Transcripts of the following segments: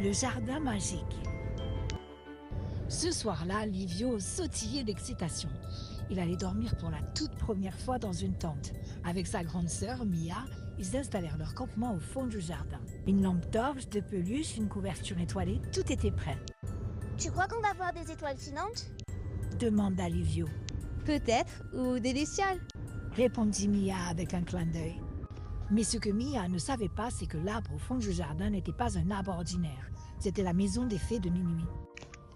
Le jardin magique. Ce soir-là, Livio sautillait d'excitation. Il allait dormir pour la toute première fois dans une tente. Avec sa grande sœur, Mia, ils installèrent leur campement au fond du jardin. Une lampe torche, de peluche, une couverture étoilée, tout était prêt. Tu crois qu'on va voir des étoiles filantes? Demanda Livio. Peut-être, ou des lucioles. Répondit Mia avec un clin d'œil. Mais ce que Mia ne savait pas, c'est que l'arbre au fond du jardin n'était pas un arbre ordinaire. C'était la maison des fées de minuit.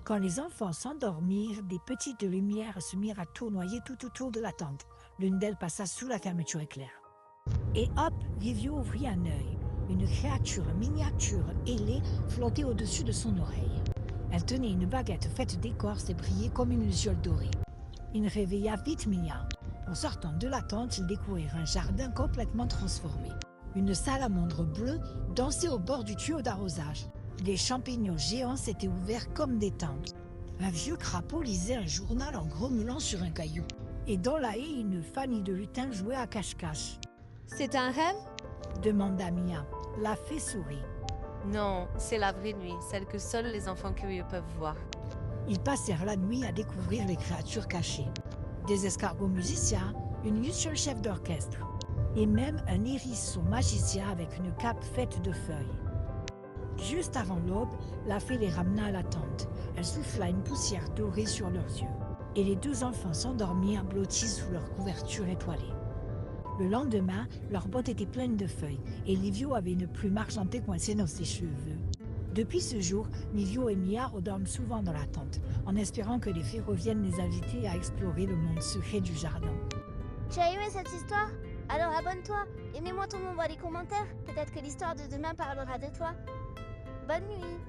Quand les enfants s'endormirent, des petites lumières se mirent à tournoyer tout autour de la tente. L'une d'elles passa sous la fermeture éclair. Et hop, Livio ouvrit un œil. Une créature miniature ailée flottait au-dessus de son oreille. Elle tenait une baguette faite d'écorce et brillait comme une luciole dorée. Il réveilla vite Mia. En sortant de la tente, ils découvrirent un jardin complètement transformé. Une salamandre bleue dansait au bord du tuyau d'arrosage. Des champignons géants s'étaient ouverts comme des temples. Un vieux crapaud lisait un journal en grommelant sur un caillou. Et dans la haie, une famille de lutins jouait à cache-cache. C'est un rêve? Demanda Mia. La fée sourit. Non, c'est la vraie nuit, celle que seuls les enfants curieux peuvent voir. Ils passèrent la nuit à découvrir les créatures cachées. Des escargots musiciens, une luciole chef d'orchestre, et même un hérisson magicien avec une cape faite de feuilles. Juste avant l'aube, la fée les ramena à la tente. Elle souffla une poussière dorée sur leurs yeux. Et les deux enfants s'endormirent blottis sous leur couverture étoilée. Le lendemain, leurs bottes étaient pleines de feuilles, et Livio avait une plume argentée coincée dans ses cheveux. Depuis ce jour, Livio et Mia redorment souvent dans la tente, en espérant que les fées reviennent les inviter à explorer le monde secret du jardin. Tu as aimé cette histoire? Alors abonne-toi et mets-moi ton nom dans les commentaires. Peut-être que l'histoire de demain parlera de toi. Bonne nuit.